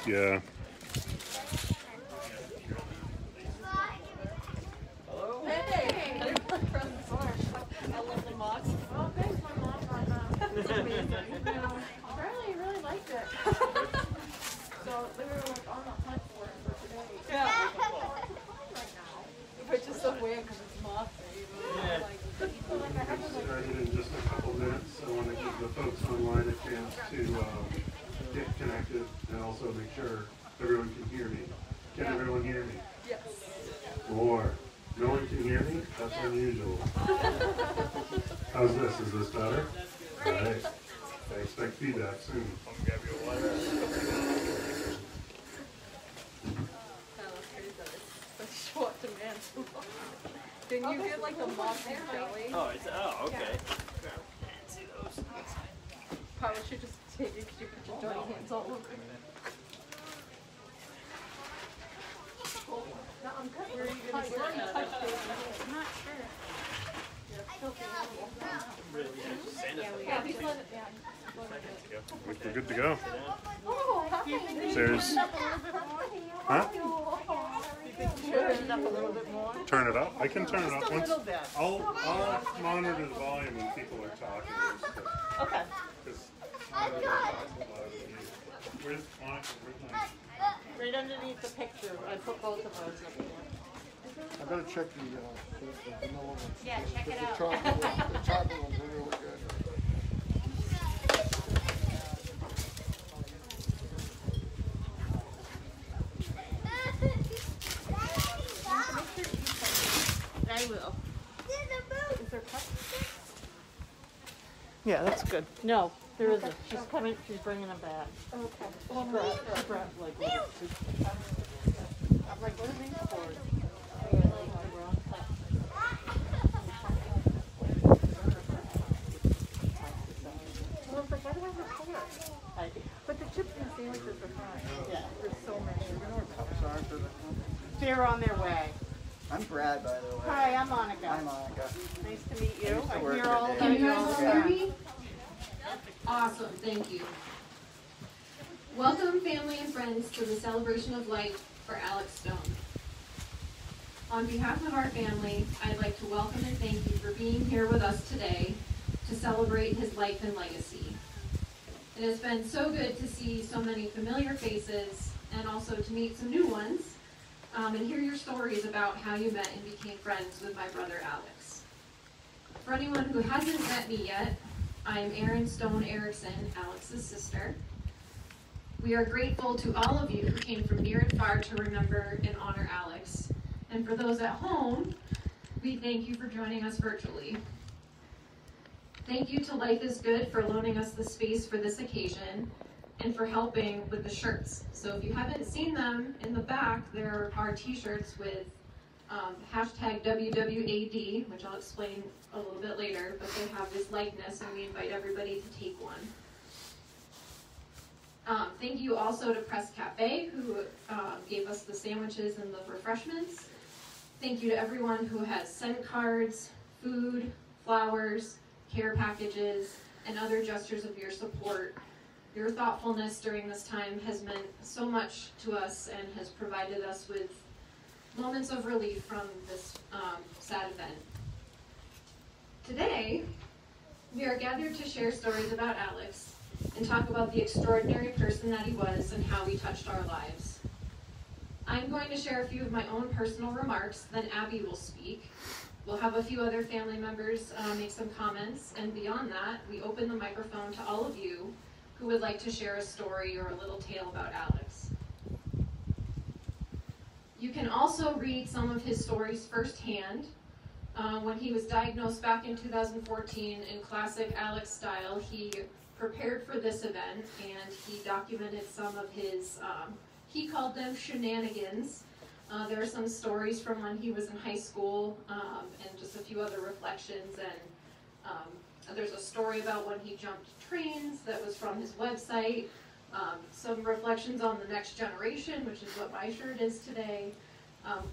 Yeah. Hello. Hey. I love the moss. Oh, thanks, my mom. It's amazing. Apparently, really liked it. So they were like on the hunt for it for today. Yeah. Right now. Which is so weird because it's mossy. Yeah. Started in just a couple minutes. I want to give the folks online a chance to get connected and also make sure everyone can hear me. Can everyone hear me? Yes. Or no one can hear me? That's unusual. How's this? Is this better? All right. I expect feedback soon. Oh, that's crazy. Short demand. Didn't you get like the mossy jelly? Oh, okay. Yeah. See those? Probably should just take it because you put your dirty hands all over it. No, I'm cutting. Where are you going to put that? I'm not sure. We're good to go. Oh, happy. There's, huh? Turn it up a little bit more. Turn it up. I can turn it up. Just a Once, little bit. I'll monitor the volume when people are talking. Okay. Where's Monica? Right underneath the picture. I put both of those up there. I better check the vanilla ones. Yeah, check it out. The chocolate ones are really good. I will. Is there cups? Yeah, that's good. No, there isn't. She's coming. She's bringing them back. Okay. She brought like what? I'm like, what are these for? I was like, why do I have four? But the chips and sandwiches are fine. Yeah. There's so many. You know what cups are for the... They're on their way. I'm Brad, by the way. Hi, I'm Monica. Hi, Monica. Nice to meet you. used to I work hear here, all Dave. about Can you you guys all the hear time. me? Awesome, thank you. Welcome, family and friends, to the celebration of life for Alex Stone. On behalf of our family, I'd like to welcome and thank you for being here with us today to celebrate his life and legacy. It has been so good to see so many familiar faces and also to meet some new ones and hear your stories about how you met and became friends with my brother Alex. For anyone who hasn't met me yet, I am Erin Stone Erickson, Alex's sister. We are grateful to all of you who came from near and far to remember and honor Alex. And for those at home, we thank you for joining us virtually. Thank you to Life is Good for loaning us the space for this occasion and for helping with the shirts. So if you haven't seen them, in the back there are t-shirts with hashtag WWAD, which I'll explain a little bit later, but they have this likeness and we invite everybody to take one. Thank you also to Press Cafe, who gave us the sandwiches and the refreshments. Thank you to everyone who has sent cards, food, flowers, care packages, and other gestures of your support. Your thoughtfulness during this time has meant so much to us and has provided us with moments of relief from this sad event. Today, we are gathered to share stories about Alex and talk about the extraordinary person that he was and how he touched our lives. I'm going to share a few of my own personal remarks, then Abby will speak. We'll have a few other family members make some comments, and beyond that, we open the microphone to all of you who would like to share a story or a little tale about Alex. You can also read some of his stories firsthand. When he was diagnosed back in 2014 in classic Alex style, he prepared for this event and he documented some of his, he called them shenanigans. There are some stories from when he was in high school and just a few other reflections, and there's a story about when he jumped trains that was from his website, some reflections on the next generation, which is what my shirt is today.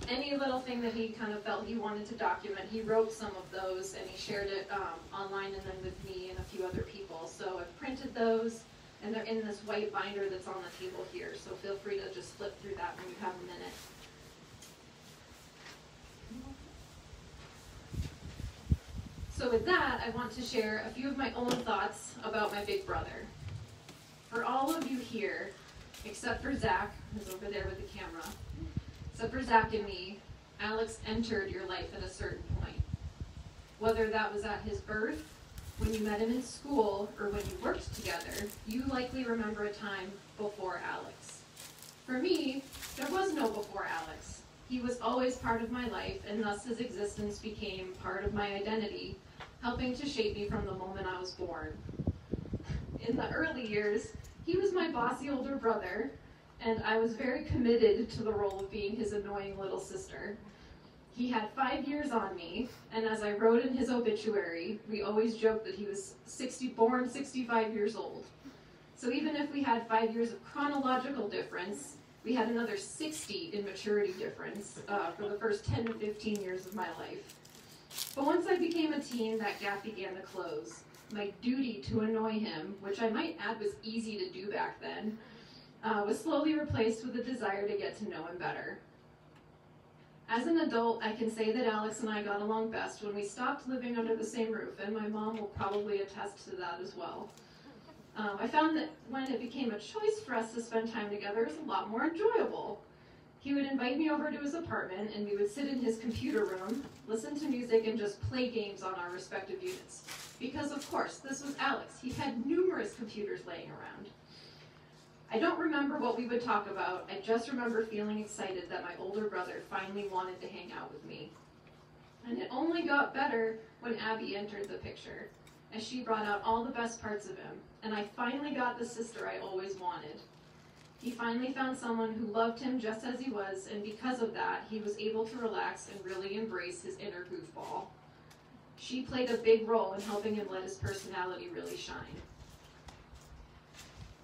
Any little thing that he kind of felt he wanted to document, he wrote some of those and he shared it online and then with me and a few other people. So I've printed those And they're in this white binder that's on the table here, so feel free to just flip through that when you have a minute. So with that, I want to share a few of my own thoughts about my big brother. For all of you here, except for Zach, who's over there with the camera, except for Zach and me, Alex entered your life at a certain point. Whether that was at his birth, when you met him in school, or when you worked together, you likely remember a time before Alex. For me, there was no before Alex. He was always part of my life, and thus his existence became part of my identity, helping to shape me from the moment I was born. In the early years, he was my bossy older brother, and I was very committed to the role of being his annoying little sister. He had 5 years on me, and as I wrote in his obituary, we always joked that he was born 65 years old. So even if we had 5 years of chronological difference, we had another 60 in maturity difference for the first 10 to 15 years of my life. But once I became a teen, that gap began to close. My duty to annoy him, which I might add was easy to do back then, was slowly replaced with a desire to get to know him better. As an adult, I can say that Alex and I got along best when we stopped living under the same roof, and my mom will probably attest to that as well. I found that when it became a choice for us to spend time together, it was a lot more enjoyable. He would invite me over to his apartment, and we would sit in his computer room, listen to music, and just play games on our respective units. Because, of course, this was Alex. He had numerous computers laying around. I don't remember what we would talk about. I just remember feeling excited that my older brother finally wanted to hang out with me. And it only got better when Abby entered the picture, as she brought out all the best parts of him, and I finally got the sister I always wanted. He finally found someone who loved him just as he was, and because of that, he was able to relax and really embrace his inner goofball. She played a big role in helping him let his personality really shine.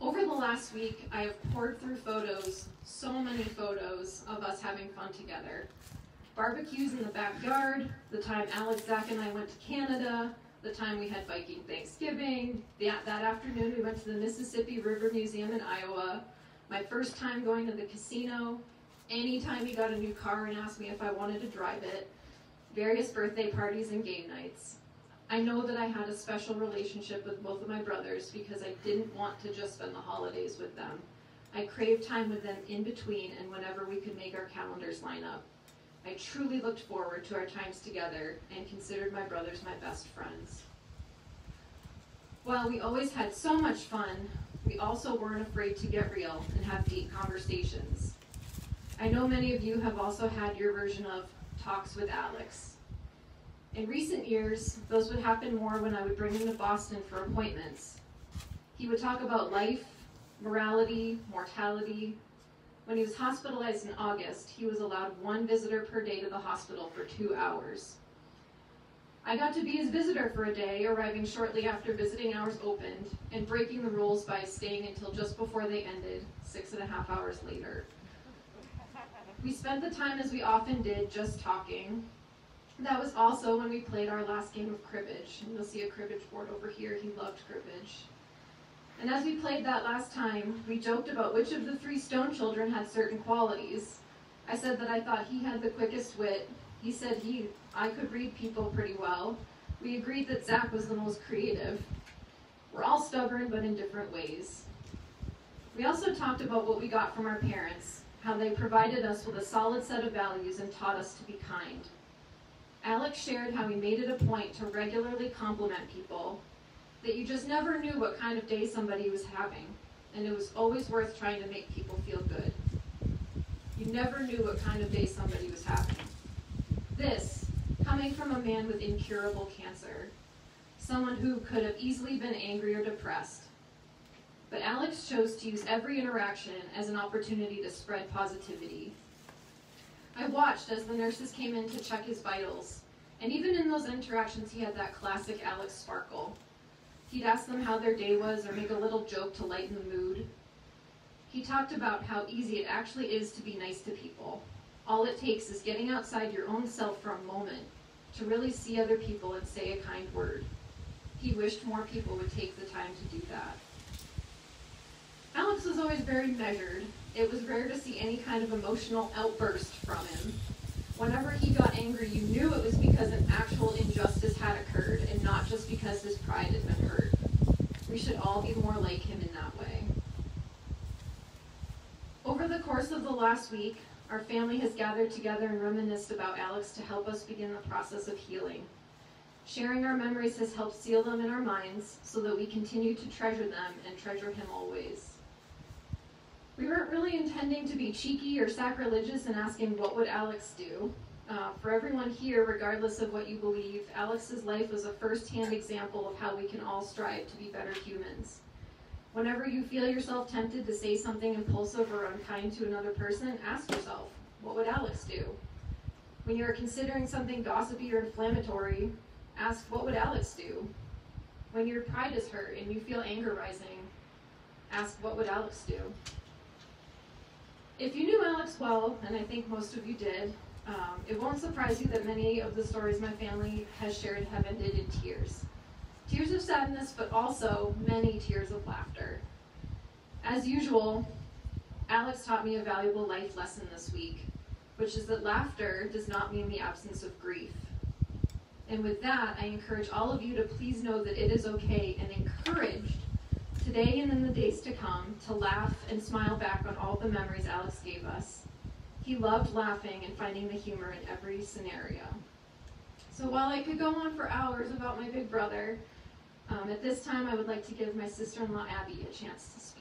Over the last week, I have poured through photos, so many photos of us having fun together. Barbecues in the backyard, the time Alex, Zach, and I went to Canada, the time we had Viking Thanksgiving, that afternoon we went to the Mississippi River Museum in Iowa, my first time going to the casino, any time he got a new car and asked me if I wanted to drive it, various birthday parties and game nights. I know that I had a special relationship with both of my brothers because I didn't want to just spend the holidays with them. I craved time with them in between and whenever we could make our calendars line up. I truly looked forward to our times together and considered my brothers my best friends. While we always had so much fun, we also weren't afraid to get real and have deep conversations. I know many of you have also had your version of talks with Alex. In recent years, those would happen more when I would bring him to Boston for appointments. He would talk about life, morality, mortality. When he was hospitalized in August, he was allowed 1 visitor per day to the hospital for 2 hours. I got to be his visitor for a day, arriving shortly after visiting hours opened, and breaking the rules by staying until just before they ended, 6.5 hours later. We spent the time as we often did, just talking. That was also when we played our last game of cribbage. And you'll see a cribbage board over here. He loved cribbage. And as we played that last time, we joked about which of the 3 Stone children had certain qualities. I said that I thought he had the quickest wit. He said I could read people pretty well. We agreed that Zach was the most creative. We're all stubborn, but in different ways. We also talked about what we got from our parents, how they provided us with a solid set of values and taught us to be kind. Alex shared how he made it a point to regularly compliment people, that you just never knew what kind of day somebody was having, and it was always worth trying to make people feel good. You never knew what kind of day somebody was having. This, coming from a man with incurable cancer, someone who could have easily been angry or depressed. But Alex chose to use every interaction as an opportunity to spread positivity. I watched as the nurses came in to check his vitals, and even in those interactions he had that classic Alex sparkle. He'd ask them how their day was or make a little joke to lighten the mood. He talked about how easy it actually is to be nice to people. All it takes is getting outside your own self for a moment to really see other people and say a kind word. He wished more people would take the time to do that. Alex was always very measured. It was rare to see any kind of emotional outburst from him. Whenever he got angry, you knew it was because an actual injustice had occurred and not just because his pride had been hurt. We should all be more like him in that way. Over the course of the last week, our family has gathered together and reminisced about Alex to help us begin the process of healing. Sharing our memories has helped seal them in our minds so that we continue to treasure them and treasure him always. We weren't really intending to be cheeky or sacrilegious in asking what would Alex do. For everyone here, regardless of what you believe, Alex's life was a first-hand example of how we can all strive to be better humans. Whenever you feel yourself tempted to say something impulsive or unkind to another person, ask yourself, what would Alex do? When you're considering something gossipy or inflammatory, ask, what would Alex do? When your pride is hurt and you feel anger rising, ask, what would Alex do? If you knew Alex well, and I think most of you did, it won't surprise you that many of the stories my family has shared have ended in tears. Tears of sadness, but also many tears of laughter. As usual, Alex taught me a valuable life lesson this week, which is that laughter does not mean the absence of grief. And with that, I encourage all of you to please know that it is okay and encouraged today and in the days to come to laugh and smile back on all the memories Alex gave us. He loved laughing and finding the humor in every scenario. So while I could go on for hours about my big brother, at this time I would like to give my sister-in-law Abby a chance to speak.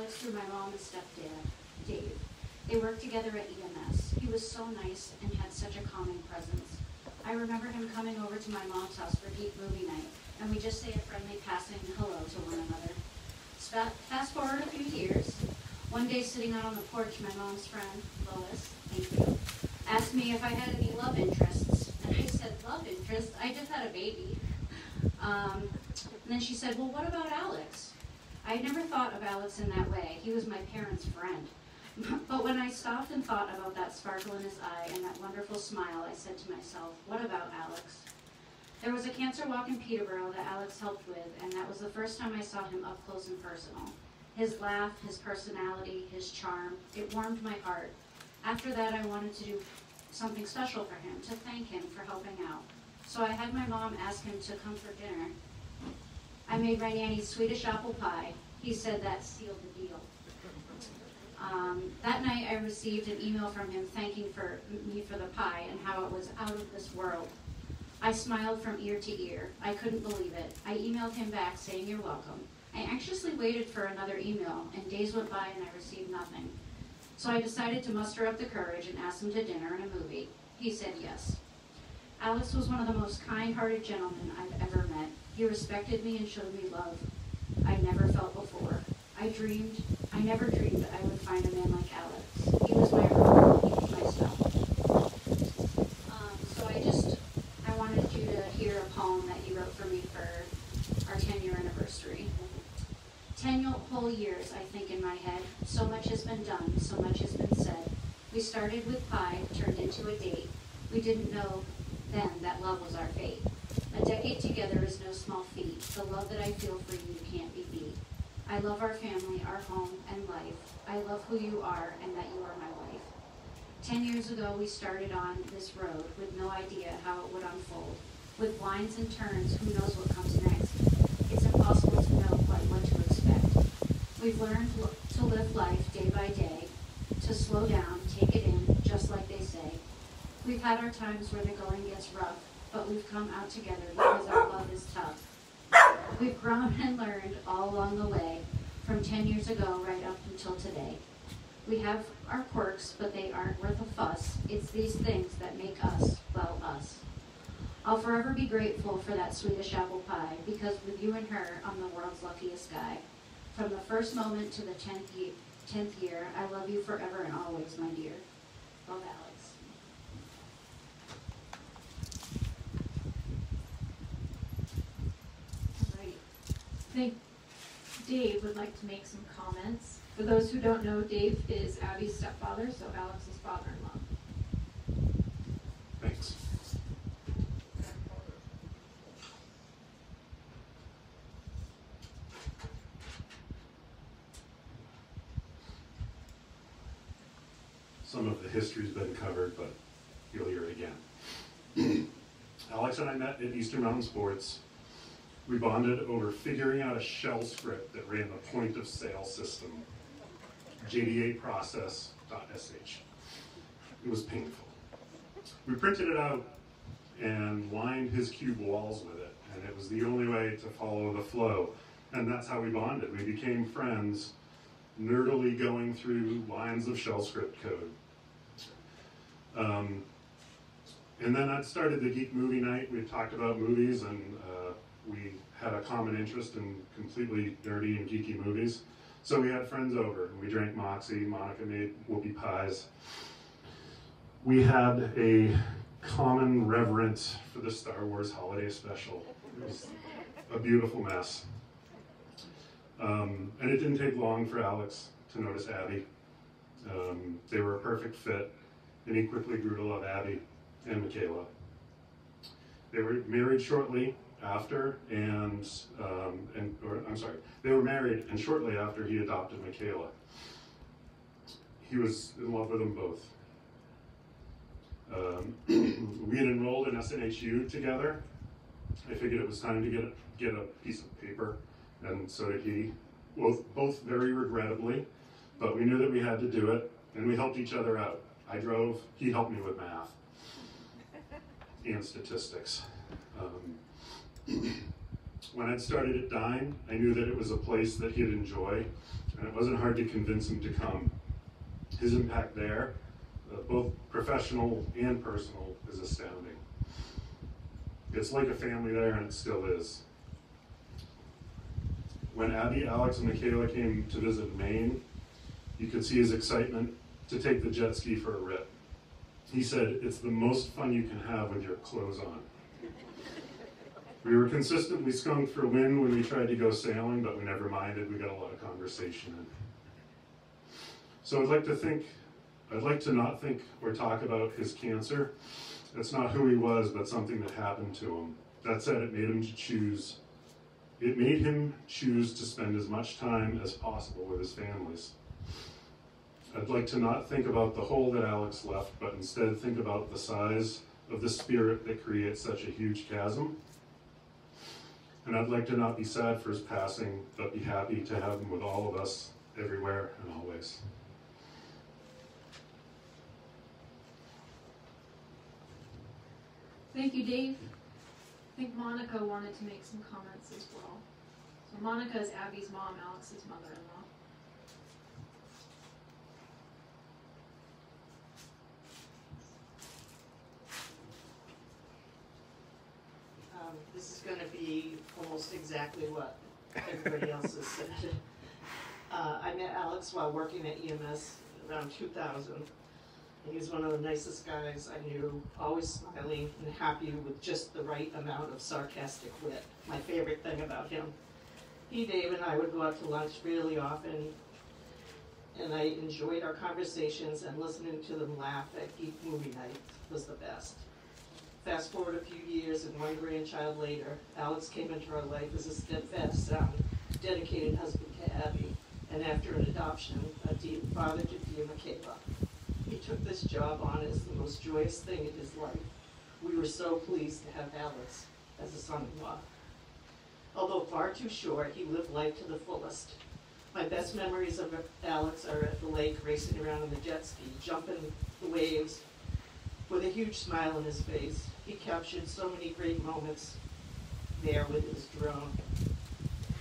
Through my mom and stepdad, Dave. They worked together at EMS. He was so nice and had such a calming presence. I remember him coming over to my mom's house for geek movie night, and we just say a friendly passing hello to one another. Fast forward a few years. One day sitting out on the porch, my mom's friend, Lois, thank you, asked me if I had any love interests. And I said, love interests? I just had a baby. And then she said, well, what about Alex? I had never thought of Alex in that way. He was my parents' friend. But when I stopped and thought about that sparkle in his eye and that wonderful smile, I said to myself, what about Alex? There was a cancer walk in Peterborough that Alex helped with, and that was the first time I saw him up close and personal. His laugh, his personality, his charm, it warmed my heart. After that, I wanted to do something special for him, to thank him for helping out. So I had my mom ask him to come for dinner. I made my nanny's Swedish apple pie. He said that sealed the deal. That night I received an email from him thanking me for the pie and how it was out of this world. I smiled from ear to ear. I couldn't believe it. I emailed him back saying you're welcome. I anxiously waited for another email, and days went by and I received nothing. So I decided to muster up the courage and ask him to dinner and a movie. He said yes. Alex was one of the most kind-hearted gentlemen I've ever met. He respected me and showed me love I never felt before. I never dreamed I would find a man like Alex. He was my role, he was my stuff. So I wanted you to hear a poem that he wrote for me for our 10-year anniversary. 10 whole years, I think, in my head. So much has been done, so much has been said. We started with pie, turned into a date. We didn't know then that love was our fate. A decade together is no small feat. The love that I feel for you can't be beat. I love our family, our home, and life. I love who you are and that you are my wife. 10 years ago, we started on this road with no idea how it would unfold. With winds and turns, who knows what comes next? It's impossible to know quite what to expect. We've learned to live life day by day, to slow down, take it in, just like they say. We've had our times where the going gets rough, but we've come out together because our love is tough. We've grown and learned all along the way, from 10 years ago right up until today. We have our quirks, but they aren't worth a fuss. It's these things that make us, well, us. I'll forever be grateful for that Swedish apple pie, because with you and her, I'm the world's luckiest guy. From the first moment to the 10th year, I love you forever and always, my dear. Love, Alex. All right. I think Dave would like to make some comments. For those who don't know, Dave is Abby's stepfather, so Alex's father-in-law. Thanks. Some of the history's been covered, but you'll hear it again. Alex and I met at Eastern Mountain Sports. We bonded over figuring out a shell script that ran the point of sale system, JDA process.sh. It was painful. We printed it out and lined his cube walls with it, and it was the only way to follow the flow. And that's how we bonded. We became friends, nerdily going through lines of shell script code. And then I started the Geek Movie Night. We talked about movies, and we had a common interest in completely nerdy and geeky movies. So we had friends over, and we drank Moxie. Monica made whoopie pies. We had a common reverence for the Star Wars Holiday Special. It was a beautiful mess. And it didn't take long for Alex to notice Abby. They were a perfect fit, and he quickly grew to love Abby and Michaela. They were married shortly after, they were married, and shortly after he adopted Michaela. He was in love with them both. We had enrolled in SNHU together. I figured it was time to get a piece of paper, and so did he. Both very regrettably, but we knew that we had to do it, and we helped each other out. I drove, he helped me with math and statistics. When I'd started at Dine, I knew that it was a place that he'd enjoy, and it wasn't hard to convince him to come. His impact there, both professional and personal, is astounding. It's like a family there, and it still is. When Abby, Alex, and Michaela came to visit Maine, you could see his excitement to take the jet ski for a rip. He said, "It's the most fun you can have with your clothes on." We were consistently skunked for wind when we tried to go sailing, but we never minded. We got a lot of conversation in. So I'd like to not think or talk about his cancer. That's not who he was, but something that happened to him. That said, it made him choose to spend as much time as possible with his families. I'd like to not think about the hole that Alex left, but instead think about the size of the spirit that creates such a huge chasm. And I'd like to not be sad for his passing, but be happy to have him with all of us, everywhere and always. Thank you, Dave. I think Monica wanted to make some comments as well. So Monica is Abby's mom, Alex's mother-in-law. This is going to be almost exactly what everybody else has said. I met Alex while working at EMS around 2000. He was one of the nicest guys I knew, always smiling and happy with just the right amount of sarcastic wit. My favorite thing about him. He, Dave, and I would go out to lunch really often, and I enjoyed our conversations, and listening to them laugh at Geek Movie Night was the best. Fast forward a few years, and one grandchild later, Alex came into our life as a steadfast son, dedicated husband to Abby, and after an adoption, a deep father to dear Michaela. He took this job on as the most joyous thing in his life. We were so pleased to have Alex as a son-in-law. Although far too short, he lived life to the fullest. My best memories of Alex are at the lake, racing around on the jet ski, jumping the waves with a huge smile on his face. He captured so many great moments there with his drone.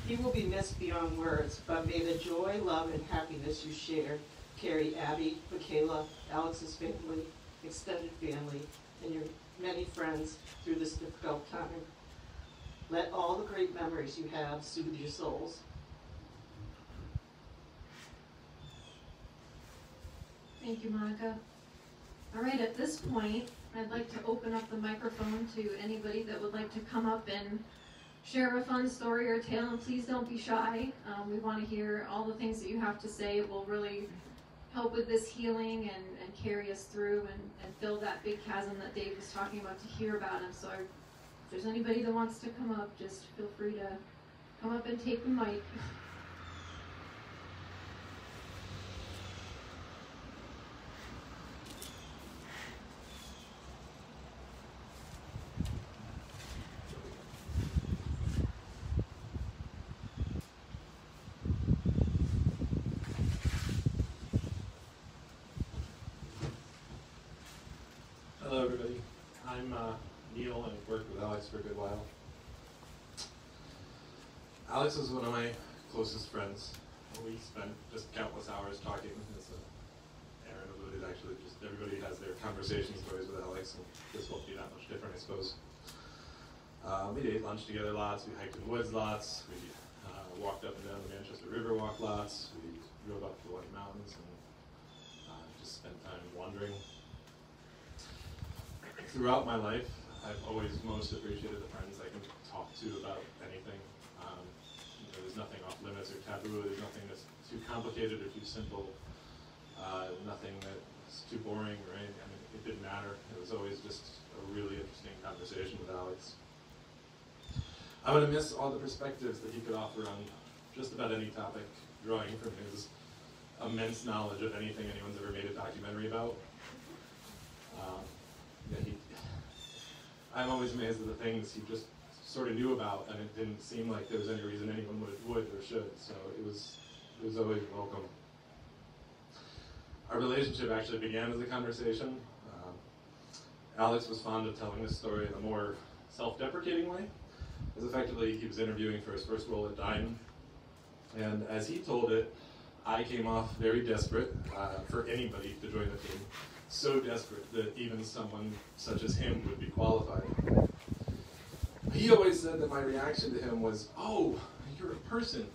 He will be missed beyond words, but may the joy, love, and happiness you shared Carrie, Abby, Michaela, Alex's family, extended family, and your many friends through this difficult time. Let all the great memories you have soothe your souls. Thank you, Monica. All right, at this point, I'd like to open up the microphone to anybody that would like to come up and share a fun story or tale, and please don't be shy. We want to hear all the things that you have to say. It will really help with this healing and carry us through and fill that big chasm that Dave was talking about, to hear about him. So if there's anybody that wants to come up, just feel free to come up and take the mic. Hello everybody, I'm Neil and I've worked with Alex for a good while. Alex was one of my closest friends. We spent just countless hours talking, as Aaron alluded. Actually, just everybody has their conversation stories with Alex, and this won't be that much different, I suppose. We ate lunch together lots, we hiked in the woods lots, we walked up and down the Manchester River walk lots, we drove up to the White Mountains and just spent time wandering. Throughout my life, I've always most appreciated the friends I can talk to about anything. There's nothing off limits or taboo, there's nothing that's too complicated or too simple, nothing that's too boring or anything. I mean, it didn't matter. It was always just a really interesting conversation with Alex. I'm going to miss all the perspectives that he could offer on just about any topic, drawing from his immense knowledge of anything anyone's ever made a documentary about. I'm always amazed at the things he just sort of knew about, and it didn't seem like there was any reason anyone would or should, so it was always welcome. Our relationship actually began as a conversation. Alex was fond of telling this story in a more self-deprecating way, as effectively he was interviewing for his first role at Dine, and as he told it, I came off very desperate for anybody to join the team. So desperate that even someone such as him would be qualified. He always said that my reaction to him was, "Oh, you're a person.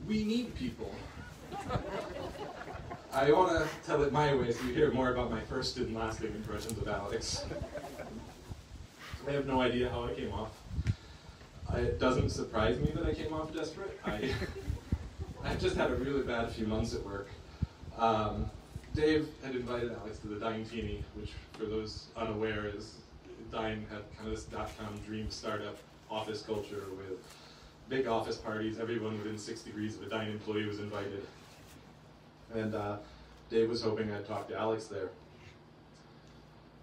We need people." I want to tell it my way so you hear more about my first and lasting impressions of Alex. I have no idea how I came off. It doesn't surprise me that I came off desperate. I've just had a really bad few months at work. Dave had invited Alex to the Dine-Teeny, which, for those unaware, is Dine had kind of this .com dream startup office culture with big office parties. Everyone within 6 degrees of a Dine employee was invited. And Dave was hoping I'd talk to Alex there.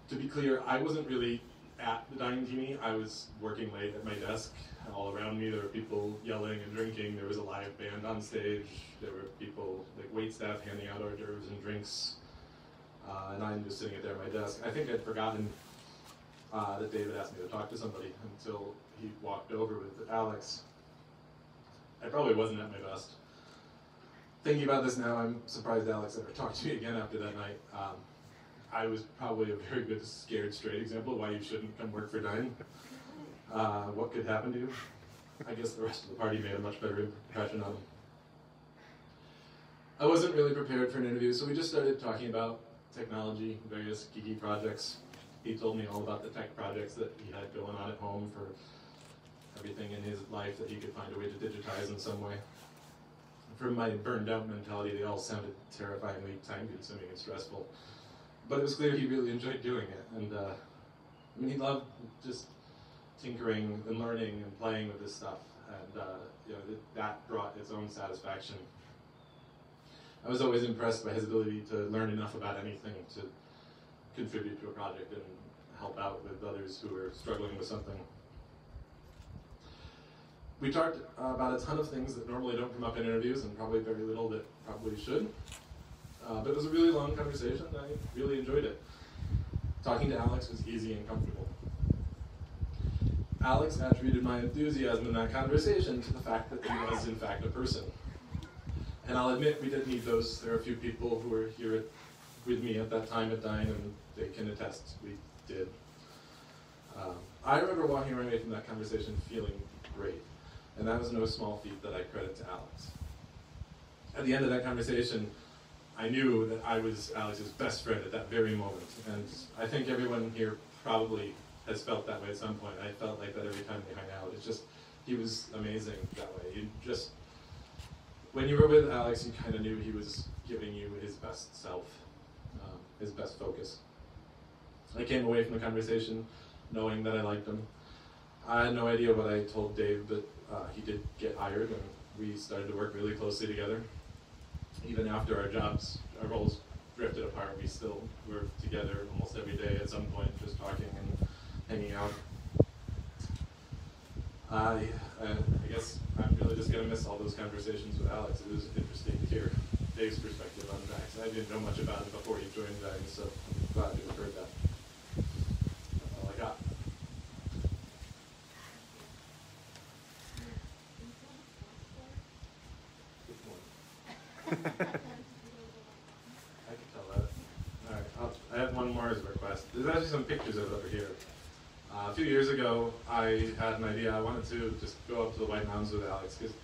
To be clear, I wasn't really at the Dine-Teeny. I was working late at my desk. All around me there were people yelling and drinking. There was a live band on stage. There were people, like waitstaff, handing out hors d'oeuvres and drinks. And I'm just sitting there at my desk. I think I'd forgotten that David asked me to talk to somebody until he walked over with Alex. I probably wasn't at my best. Thinking about this now, I'm surprised Alex ever talked to me again after that night. I was probably a very good scared straight example of why you shouldn't come work for Dine. What could happen to you? I guess the rest of the party made a much better impression on him. I wasn't really prepared for an interview, so we just started talking about technology, various geeky projects. He told me all about the tech projects that he had going on at home for everything in his life that he could find a way to digitize in some way. From my burned out mentality, they all sounded terrifyingly time-consuming and stressful. But it was clear he really enjoyed doing it, and I mean, he loved just tinkering and learning and playing with this stuff, and that brought its own satisfaction. I was always impressed by his ability to learn enough about anything to contribute to a project and help out with others who are struggling with something. We talked about a ton of things that normally don't come up in interviews, and probably very little that probably should. But it was a really long conversation, and I really enjoyed it. Talking to Alex was easy and comfortable. Alex attributed my enthusiasm in that conversation to the fact that he was, in fact, a person. And I'll admit we did need those. There are a few people who were here with me at that time at Dine, and they can attest we did. I remember walking away from that conversation feeling great, and that was no small feat that I credit to Alex. At the end of that conversation, I knew that I was Alex's best friend at that very moment, and I think everyone here probably has felt that way at some point. I felt like that every time we hung out. It's just, he was amazing that way. You just, when you were with Alex, you kind of knew he was giving you his best self, his best focus. I came away from the conversation knowing that I liked him. I had no idea what I told Dave, but he did get hired, and we started to work really closely together. Even after our roles drifted apart, we still were together almost every day at some point, just talking and hanging out. I guess I'm really just going to miss all those conversations with Alex. It was interesting to hear Dave's perspective on Dax. I didn't know much about him before he joined Dax, so I'm glad to have heard that. That's all I got. I can tell that. Alright, I have one more as a request. There's actually some pictures of it over here. A few years ago, I had an idea. I wanted to just go up to the White Mountains with Alex, because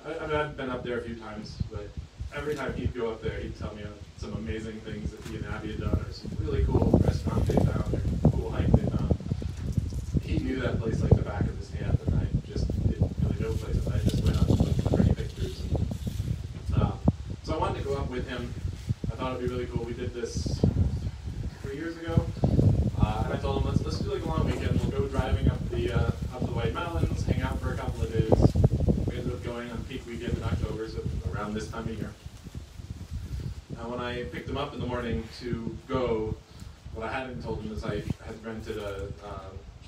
I've been up there a few times, but every time he'd go up there, he'd tell me some amazing things that he and Abby had done, or some really cool restaurant they found, or cool hike they found. He knew that place like the back of his hand, and I just didn't really know places. I just went up and looked for pretty pictures. So I wanted to go up with him. I thought it'd be really cool. We did this 3 years ago, and I told him let's do like a long weekend. We'll go driving up the White Mountains, hang out for a couple of days. We ended up going on peak weekend in October, so around this time of year. When I picked him up in the morning to go, what I hadn't told him is I had rented a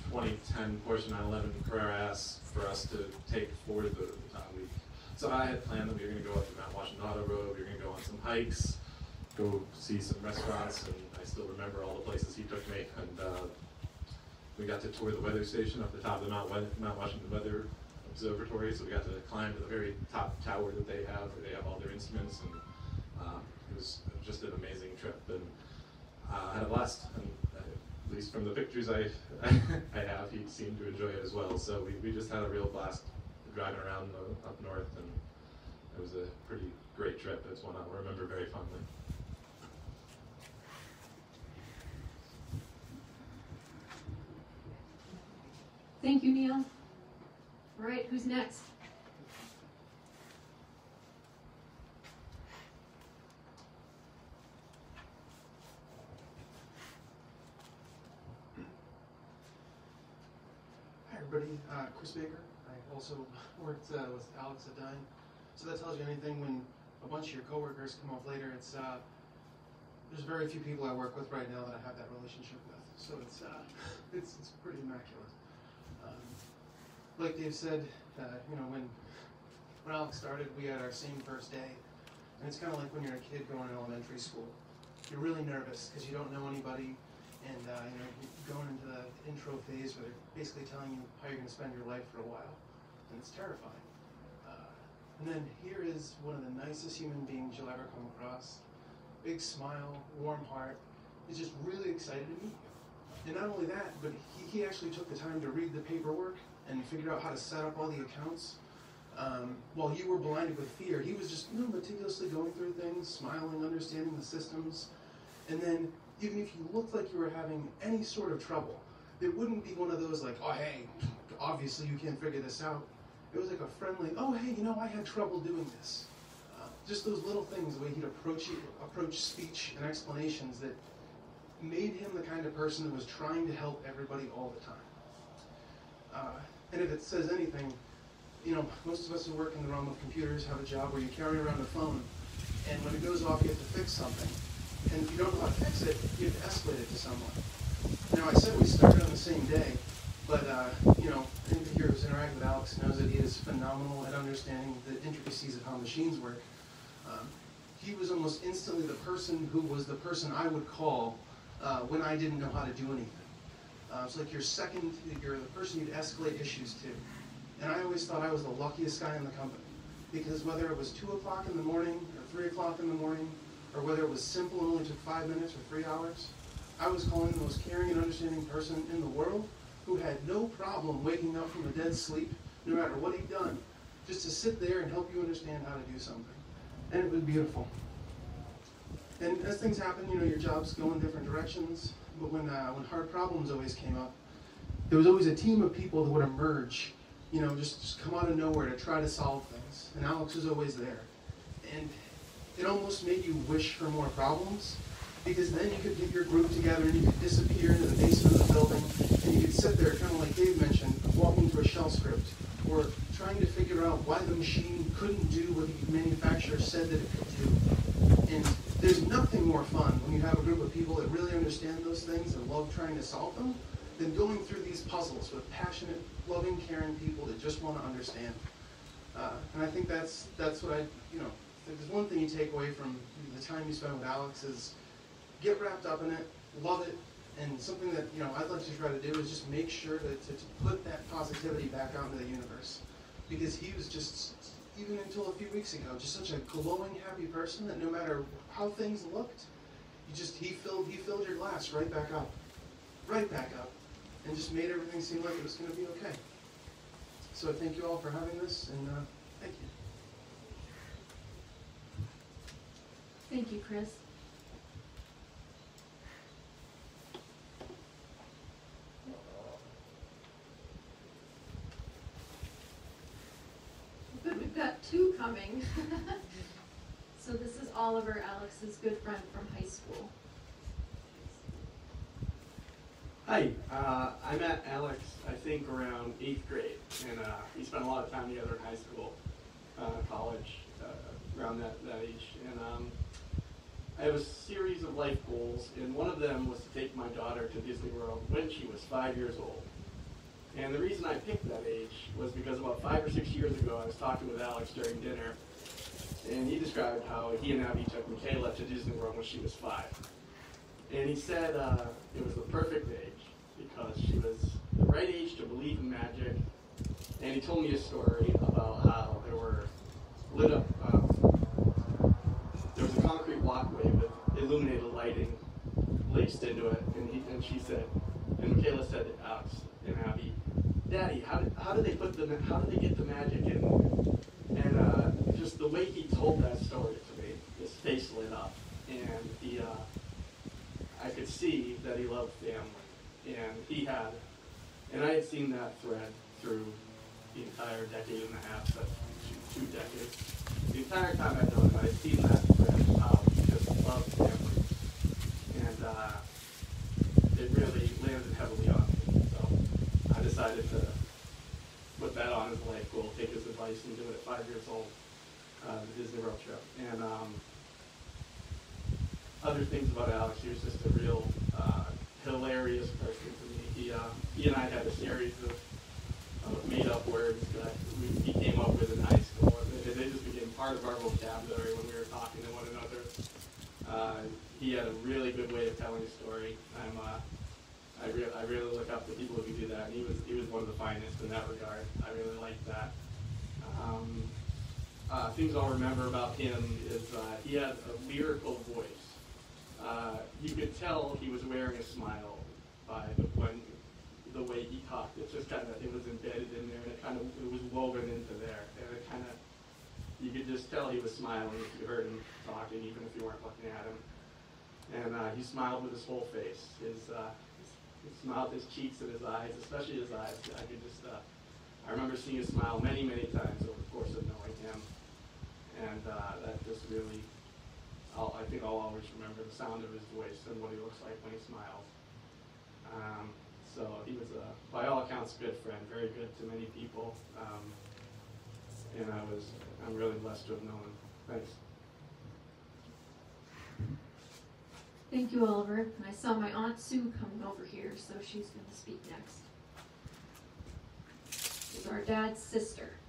2010 Porsche 911 Carrera S for us to take for the week. So I had planned that we were going to go up the Mount Washington Auto Road, we were going to go on some hikes, go see some restaurants, and I still remember all the places he took me. And we got to tour the weather station up the top of the Mount Washington Weather Observatory, so we got to climb to the very top tower that they have, where they have all their instruments, and it was just an amazing trip, and I had a blast. And at least from the pictures I have, he seemed to enjoy it as well. So we just had a real blast driving around up north, and it was a pretty great trip. It's one I'll remember very fondly. Thank you, Neil. All right, who's next? Hi everybody, Chris Baker. I also worked with Alex at Dine. So that tells you anything. When a bunch of your coworkers come off later, it's there's very few people I work with right now that I have that relationship with. So it's pretty immaculate. Like Dave said, you know, when Alex started, we had our same first day, and it's kind of like when you're a kid going to elementary school. You're really nervous because you don't know anybody, and you know, you're going into the intro phase where they're basically telling you how you're going to spend your life for a while, and it's terrifying. And then here is one of the nicest human beings you'll ever come across. Big smile, warm heart. He's just really excited to meet you. And not only that, but he actually took the time to read the paperwork and figured out how to set up all the accounts. While you were blinded with fear, he was just meticulously going through things, smiling, understanding the systems. And then, even if you looked like you were having any sort of trouble, it wouldn't be one of those like, oh hey, obviously you can't figure this out. It was like a friendly, oh hey, you know, I had trouble doing this. Just those little things, the way he'd approach speech and explanations that made him the kind of person that was trying to help everybody all the time. And if it says anything, you know, most of us who work in the realm of computers have a job where you carry around a phone, and when it goes off, you have to fix something. And if you don't know how to fix it, you have to escalate it to someone. Now, I said we started on the same day, but, you know, anybody here who's interacted with Alex knows that he is phenomenal at understanding the intricacies of how machines work. He was almost instantly the person who was the person I would call when I didn't know how to do anything. It's like you're the person you'd escalate issues to. And I always thought I was the luckiest guy in the company. because whether it was 2 o'clock in the morning or 3 o'clock in the morning, or whether it was simple and only took 5 minutes or 3 hours, I was calling the most caring and understanding person in the world who had no problem waking up from a dead sleep, no matter what he'd done, just to sit there and help you understand how to do something. And it was beautiful. And as things happen, you know, your jobs go in different directions, but when hard problems always came up, there was always a team of people that would emerge, you know, just come out of nowhere to try to solve things. And Alex was always there. And it almost made you wish for more problems, because then you could get your group together and you could disappear into the basement of the building, and you could sit there, kind of like Dave mentioned, walking through a shell script, or trying to figure out why the machine couldn't do what the manufacturer said that it could do. And there's nothing more fun when you have a group of people that really understand those things and love trying to solve them than going through these puzzles with passionate, loving, caring people that just want to understand. And I think that's what you know, if there's one thing you take away from the time you spend with Alex is get wrapped up in it, love it, and something that, you know, I'd like to try to do is just make sure to put that positivity back out into the universe. Because he was just, even until a few weeks ago, just such a glowing, happy person that no matter how things looked, he filled your glass right back up, and just made everything seem like it was going to be okay. So thank you all for having this, and thank you. Thank you, Chris. Good, we've got two coming. So this is Oliver, Alex's good friend from high school. Hi, I met Alex, I think, around 8th grade, and we spent a lot of time together in high school, college, around that age. And I have a series of life goals, and one of them was to take my daughter to Disney World when she was 5 years old. And the reason I picked that age was because about 5 or 6 years ago, I was talking with Alex during dinner, and he described how he and Abby took Michaela to Disney World when she was 5. And he said it was the perfect age because she was the right age to believe in magic. And he told me a story about how there were lit up, there was a concrete walkway with illuminated lighting laced into it. And she said, and Michaela said to Alex and Abby, "Daddy, how did they get the magic in there?" And just the way he told that story to me, his face lit up, and I could see that he loved family, and I had seen that thread through the entire decade and a half, that's 2 decades. The entire time I'd known him, I had seen that thread of how he just loved family, and it really landed heavily on me. So I decided to put that on his life goal, take his advice, and do it at 5 years old, the Disney World trip. And other things about Alex, he was just a real hilarious person to me. He and I had a series of made-up words that he came up with in high school, and they just became part of our vocabulary when we were talking to one another. He had a really good way of telling a story. I really look up to people who can do that, and he was one of the finest in that regard. I really liked that. Things I'll remember about him is he had a lyrical voice. You could tell he was wearing a smile by the way he talked. It's just it was embedded in there, and it was woven into there, and you could just tell he was smiling if you heard him talking, even if you weren't looking at him. And he smiled with his whole face. He smiled his cheeks and his eyes, especially his eyes. I remember seeing his smile many, many times over the course of knowing him, and that just really. I think I'll always remember the sound of his voice and what he looks like when he smiles. So he was, by all accounts, a good friend, very good to many people, and I'm really blessed to have known him. Thanks. Thank you, Oliver. And I saw my Aunt Sue coming over here, so she's going to speak next. She's our dad's sister.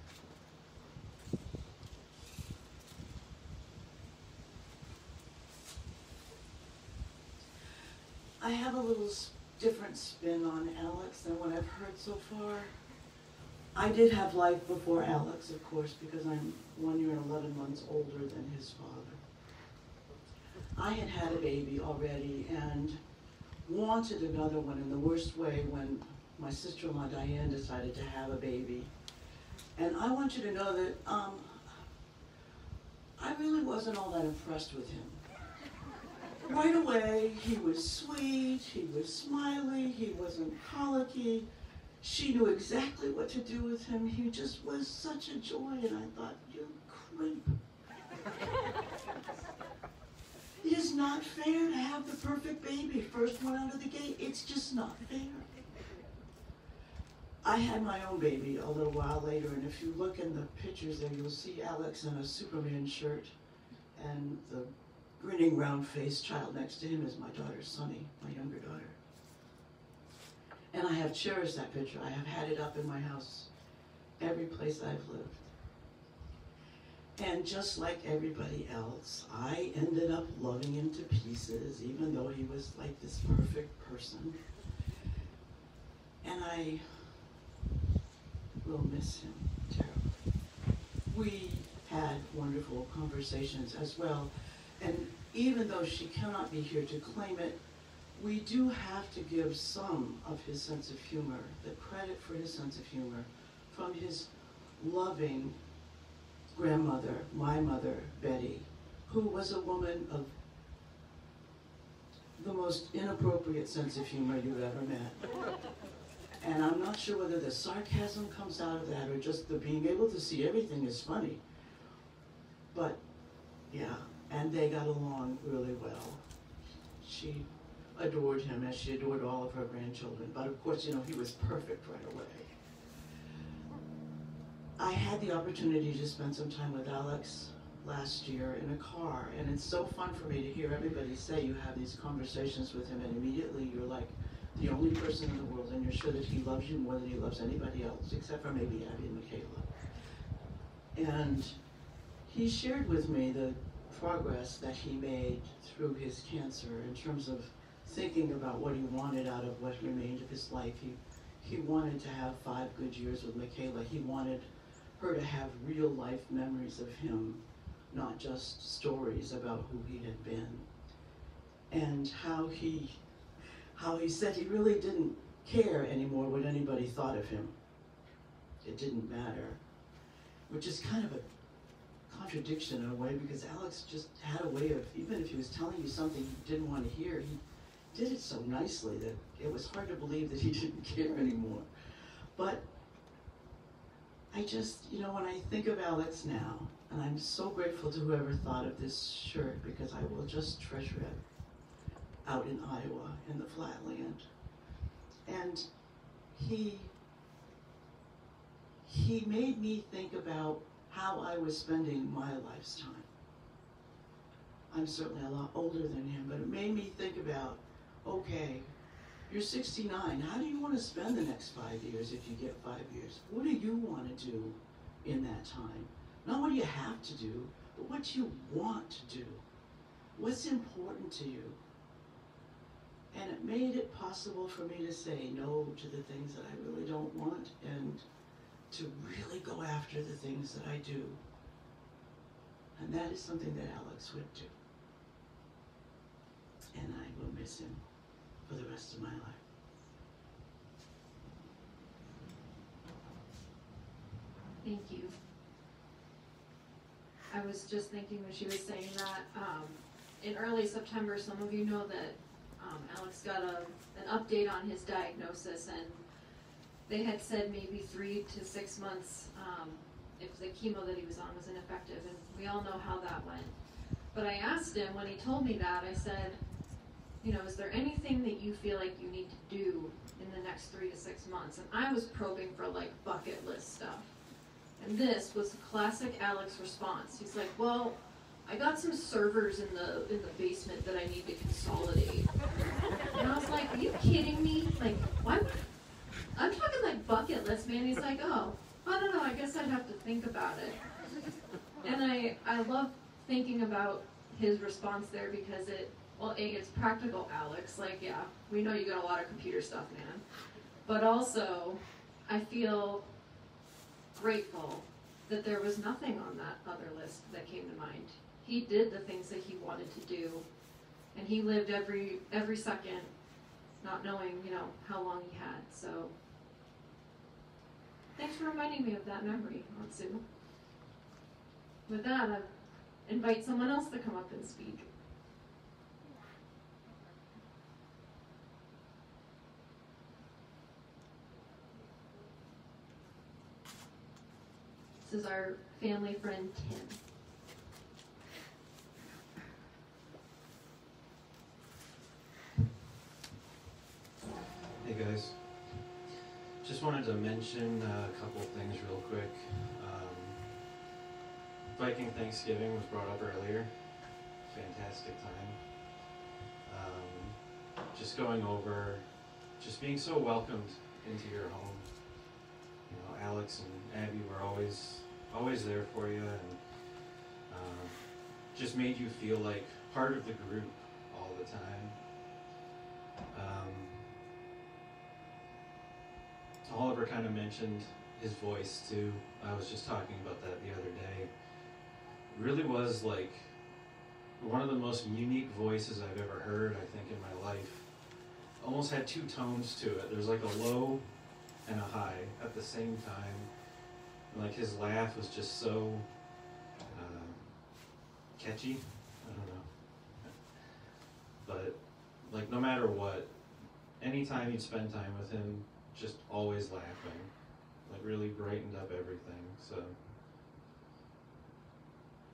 I have a little different spin on Alex than what I've heard so far. I did have life before Alex, of course, because I'm 1 year and 11 months older than his father. I had had a baby already and wanted another one in the worst way when my sister-in-law Diane decided to have a baby. And I want you to know that I really wasn't all that impressed with him. Right away, he was sweet, he was smiley, he wasn't colicky. She knew exactly what to do with him. He just was such a joy, and I thought, you creep. It is not fair to have the perfect baby, first one out of the gate. It's just not fair. I had my own baby a little while later, and if you look in the pictures there, you'll see Alex in a Superman shirt, and the grinning, round-faced child next to him is my daughter, Sunny, my younger daughter. And I have cherished that picture. I have had it up in my house every place I've lived. And just like everybody else, I ended up loving him to pieces, even though he was like this perfect person. And I will miss him terribly. We had wonderful conversations as well. And even though she cannot be here to claim it, we do have to give some of his sense of humor, the credit for his sense of humor, from his loving grandmother, my mother, Betty, who was a woman of the most inappropriate sense of humor you've ever met. And I'm not sure whether the sarcasm comes out of that or just the being able to see everything is funny. But, yeah, and they got along really well. She adored him as she adored all of her grandchildren. But of course, you know, he was perfect right away. I had the opportunity to spend some time with Alex last year in a car, and it's so fun for me to hear everybody say you have these conversations with him, and immediately you're like the only person in the world, and you're sure that he loves you more than he loves anybody else, except for maybe Abby and Michaela. And he shared with me the progress that he made through his cancer in terms of thinking about what he wanted out of what remained of his life. He wanted to have 5 good years with Michaela. He wanted her to have real life memories of him, not just stories about who he had been. And how he said he really didn't care anymore what anybody thought of him. It didn't matter, which is kind of a contradiction in a way, because Alex just had a way of, even if he was telling you something you didn't want to hear, he did it so nicely that it was hard to believe that he didn't care anymore. But I just, you know, when I think of Alex now, and I'm so grateful to whoever thought of this shirt, because I will just treasure it out in Iowa, in the flatland. And he made me think about how I was spending my life's time. I'm certainly a lot older than him, but it made me think about, okay, you're 69. How do you want to spend the next 5 years if you get 5 years? What do you want to do in that time? Not what do you have to do, but what you want to do. What's important to you? And it made it possible for me to say no to the things that I really don't want and to really go after the things that I do. And that is something that Alex would do. And I will miss him for the rest of my life. Thank you. I was just thinking when she was saying that, in early September, some of you know that Alex got an update on his diagnosis, and they had said maybe 3 to 6 months if the chemo that he was on was ineffective, and we all know how that went. But I asked him, when he told me that, I said, you know, is there anything that you feel like you need to do in the next 3 to 6 months? And I was probing for like bucket list stuff. And this was a classic Alex response. He's like, well, I got some servers in the basement that I need to consolidate. And I was like, are you kidding me? Like, why would I'm talking like bucket list, man. He's like, oh, I don't know, I guess I'd have to think about it. And I love thinking about his response there, because it's practical Alex. Like, yeah, we know you got a lot of computer stuff, man. But also, I feel grateful that there was nothing on that other list that came to mind. He did the things that he wanted to do, and he lived every second not knowing, how long he had. So thanks for reminding me of that memory, Aunt Sue. With that, I invite someone else to come up and speak. This is our family friend, Tim. Hey guys, just wanted to mention a couple of things real quick. Viking Thanksgiving was brought up earlier. Fantastic time. Just going over, just being so welcomed into your home. Alex and Abby were always there for you, and just made you feel like part of the group all the time. Oliver kind of mentioned his voice too. I was just talking about that the other day. Really was like one of the most unique voices I've ever heard, I think, in my life. Almost had two tones to it. There's like a low and a high at the same time. Like his laugh was just so catchy. I don't know. But like no matter what, anytime you'd spend time with him, just always laughing. Like really brightened up everything. So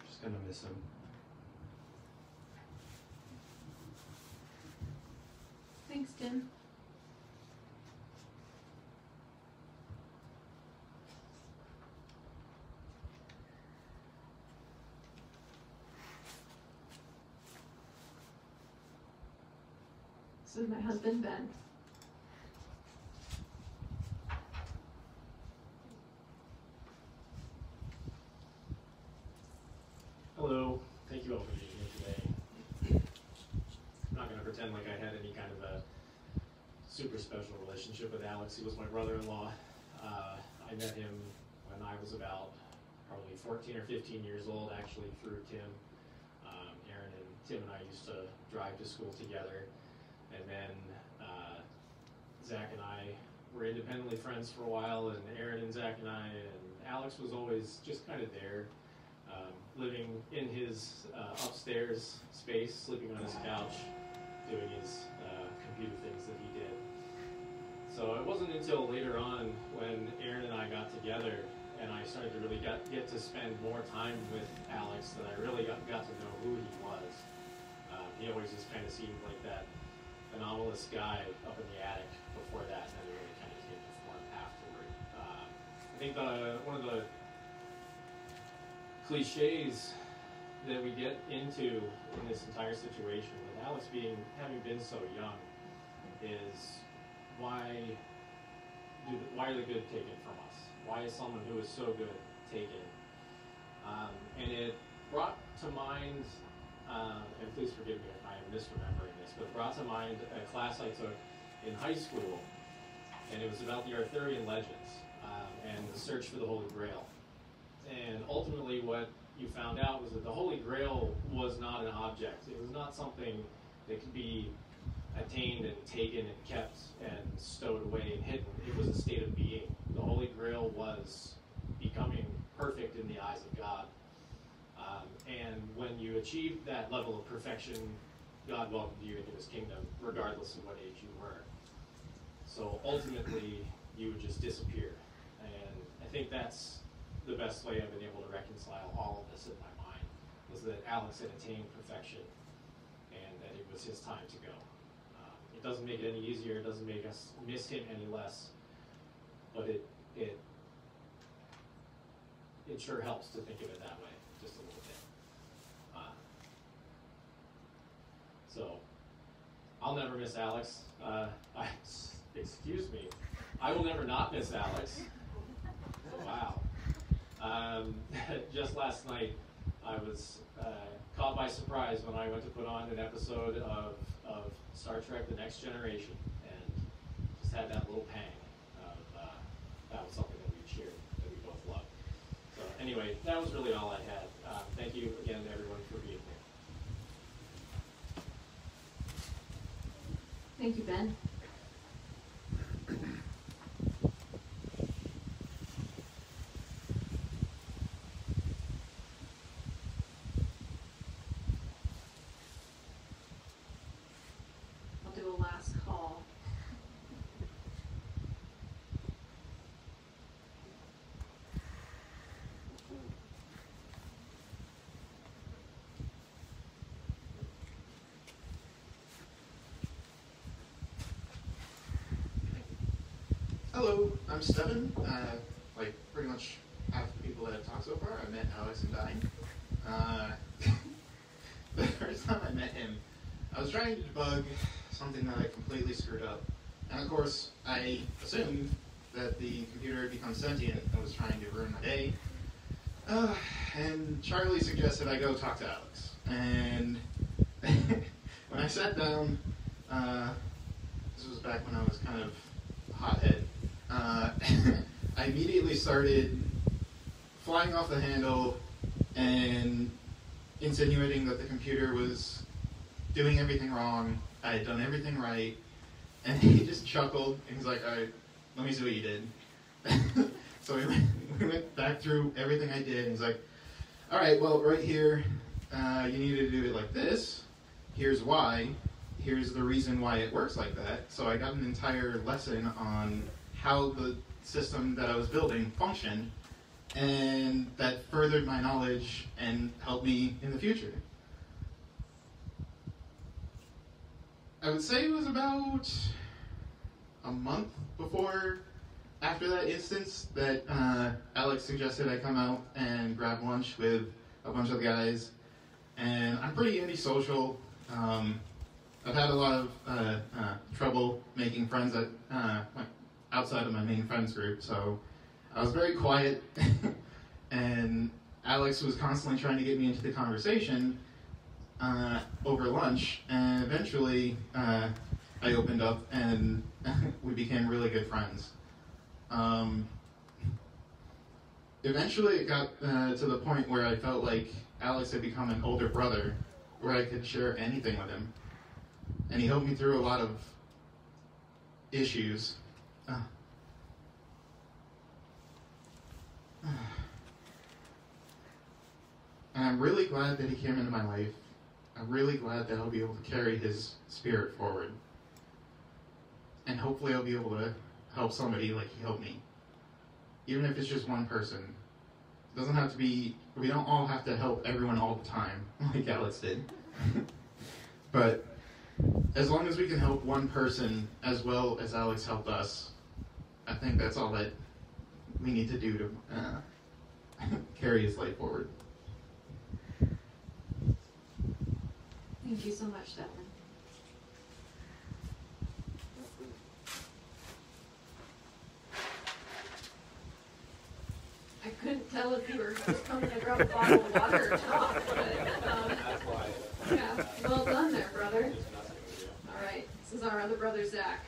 just gonna miss him. Thanks, Tim. This is my husband, Ben. Hello, thank you all for being here today. I'm not going to pretend like I had any kind of a super special relationship with Alex. He was my brother-in-law. I met him when I was about probably 14 or 15 years old, actually through Tim. Aaron and Tim and I used to drive to school together. And then Zach and I were independently friends for a while, and Aaron and Zach and I, and Alex was always just kind of there. Living in his upstairs space, sleeping on his couch, doing his computer things that he did. So it wasn't until later on when Aaron and I got together and I started to really get to spend more time with Alex that I really got to know who he was. He always just kind of seemed like that anomalous guy up in the attic before that, and then it really kind of came to form afterward. I think one of the cliches that we get into in this entire situation with Alex having been so young is why are the good taken from us? Why is someone who is so good taken? And it brought to mind, and please forgive me if I am misremembering this, but brought to mind a class I took in high school, and it was about the Arthurian legends and the search for the Holy Grail. And ultimately what you found out was that the Holy Grail was not an object. It was not something that could be attained and taken and kept and stowed away and hidden. It was a state of being. The Holy Grail was becoming perfect in the eyes of God. And when you achieved that level of perfection, God welcomed you into his kingdom, regardless of what age you were. So ultimately, you would just disappear. And I think that's the best way I've been able to reconcile all of this in my mind, was that Alex had attained perfection and that it was his time to go. It doesn't make it any easier, it doesn't make us miss him any less, but it sure helps to think of it that way, just a little bit. So, I'll never miss Alex. Excuse me, I will never not miss Alex. Wow. Just last night, I was caught by surprise when I went to put on an episode of Star Trek: The Next Generation, and just had that little pang of that was something that we shared, that we both loved. anyway, that was really all I had. Thank you again to everyone for being here. Thank you, Ben. I'll do a last call. Hello, I'm Stefan. Like pretty much half the people that have talked so far, I met Alex and Dine. The first time I met him, I was trying to debug something that I completely screwed up. And of course, I assumed that the computer had become sentient and was trying to ruin my day. And Charlie suggested I go talk to Alex. And when I sat down, this was back when I was kind of a hothead, I immediately started flying off the handle and insinuating that the computer was doing everything wrong, I had done everything right, and he just chuckled, and he's like, all right, let me see what you did. So we went back through everything I did, and he's like, all right, well, right here, you need to do it like this, here's why, here's the reason why it works like that. So I got an entire lesson on how the system that I was building functioned, and that furthered my knowledge and helped me in the future. I would say it was about a month after that instance that Alex suggested I come out and grab lunch with a bunch of the guys. And I'm pretty antisocial. I've had a lot of trouble making friends outside of my main friends group, so I was very quiet. And Alex was constantly trying to get me into the conversation over lunch, and eventually I opened up and we became really good friends. Eventually it got to the point where I felt like Alex had become an older brother, where I could share anything with him. And he helped me through a lot of issues. And I'm really glad that he came into my life. I'm really glad that I'll be able to carry his spirit forward. And hopefully I'll be able to help somebody like he helped me. Even if it's just one person. It doesn't have to be, we don't all have to help everyone all the time, like Alex did. But as long as we can help one person as well as Alex helped us, I think that's all that we need to do to carry his life forward. Thank you so much, Stefan. I couldn't tell if you were just coming to grab a bottle of water or not, but yeah, well done there, brother. All right, this is our other brother, Zach.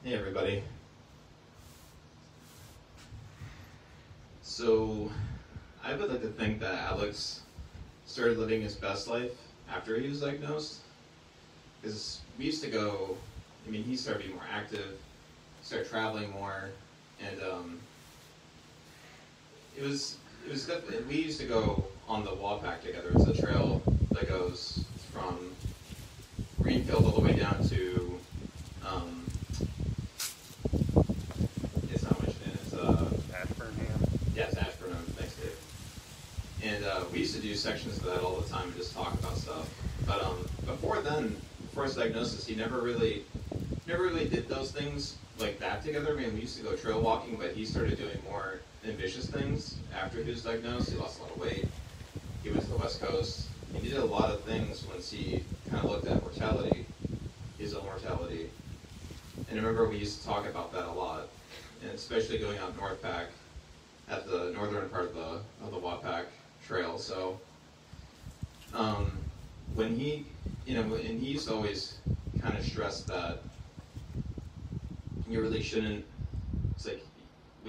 Hey, everybody. So, I would like to think that Alex started living his best life after he was diagnosed. Because we used to go, I mean, he started being more active, started traveling more, and it was definitely, we used to go on the Wallpack together. It's a trail that goes from Greenfield all the way down to, it's not Michigan, it's Ashburnham. Yes, Ashburnham, thanks Dave. And we used to do sections of that all the time and just talk about stuff. But before then, before his diagnosis, he never really did those things like that together. I mean, we used to go trail walking, but he started doing more ambitious things after he was diagnosed. He lost a lot of weight. He went to the West Coast. He did a lot of things once he kind of looked at mortality, his own mortality. And I remember we used to talk about that a lot, and especially going out Northpack at the northern part of the Wallpack Trail. So when he, and he used to always kind of stress that you really shouldn't, it's like,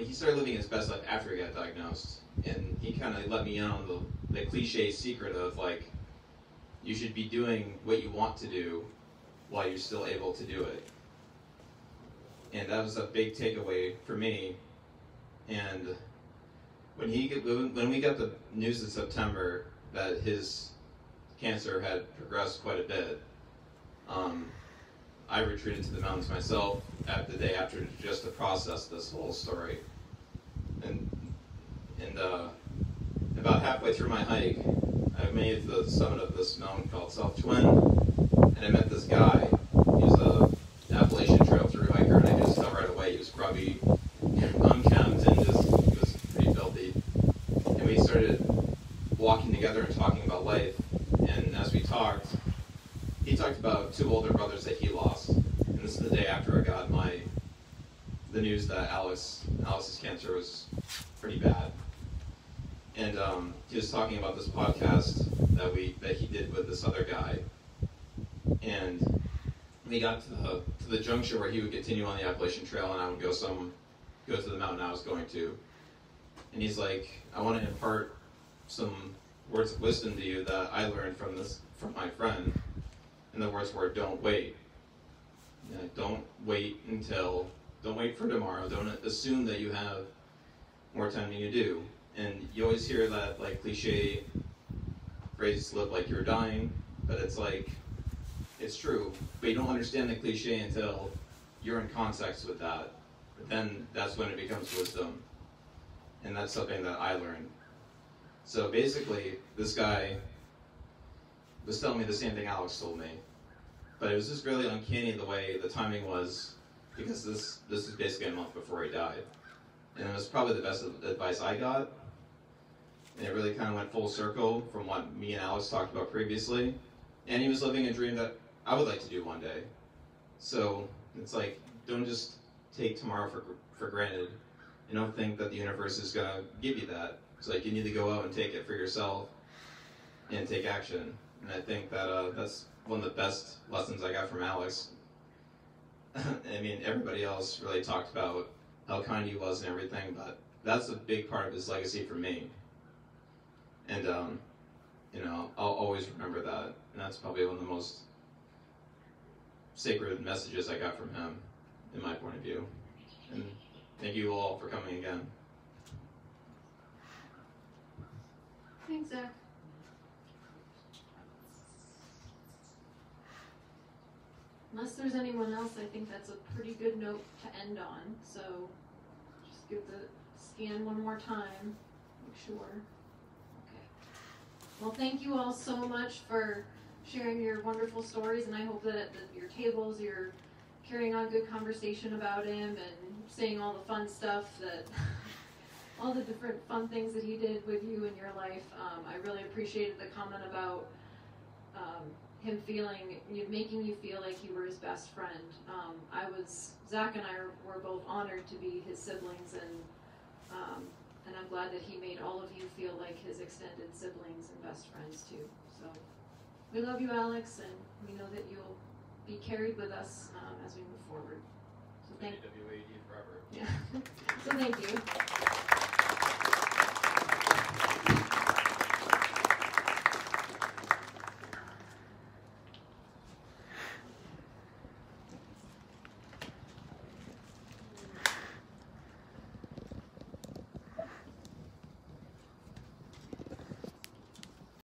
he started living his best life after he got diagnosed, and he kind of let me in on the cliche secret of like, you should be doing what you want to do while you're still able to do it. And that was a big takeaway for me. And when we got the news in September that his cancer had progressed quite a bit, I retreated to the mountains myself at the day after just to process this whole story. And about halfway through my hike, I made it to the summit of this mountain called South Twin, and I met this guy. He was an Appalachian Trail through hiker, and I just saw right away he was grubby, unkempt, and just he was pretty filthy. And we started walking together and talking about life. And as we talked, he talked about 2 older brothers that he lost. And this is the day after I got the news that Alex's cancer was pretty bad. And he was talking about this podcast that he did with this other guy. And we got to the juncture where he would continue on the Appalachian Trail and I would go to the mountain I was going to. And he's like, I want to impart some words of wisdom to you that I learned from my friend. And the words were, don't wait. Don't wait for tomorrow. Don't assume that you have more time than you do. And you always hear that like cliche phrase, live like you're dying, but it's like, it's true. But you don't understand the cliche until you're in context with that. But then that's when it becomes wisdom. And that's something that I learned. So basically, this guy was telling me the same thing Alex told me. But it was just really uncanny the way the timing was, because this is basically a month before he died. And it was probably the best advice I got. And it really kind of went full circle from what me and Alex talked about previously. And he was living a dream that I would like to do one day. So it's like, don't just take tomorrow for granted. And don't think that the universe is going to give you that. It's like you need to go out and take it for yourself and take action. And I think that that's one of the best lessons I got from Alex. I mean, everybody else really talked about how kind he was and everything, but that's a big part of his legacy for me. And, I'll always remember that. And that's probably one of the most sacred messages I got from him, in my point of view. And thank you all for coming again. Thanks, Zach. Unless there's anyone else, I think that's a pretty good note to end on. So just give the scan one more time, make sure. Okay. Well, thank you all so much for sharing your wonderful stories, and I hope that at your tables you're carrying on good conversation about him and saying all the fun stuff that all the different fun things that he did with you in your life. I really appreciated the comment about him making you feel like you were his best friend. Zach and I were both honored to be his siblings, and I'm glad that he made all of you feel like his extended siblings and best friends too. So we love you, Alex, and we know that you'll be carried with us as we move forward. So thank you. WAD forever. Yeah. So thank you.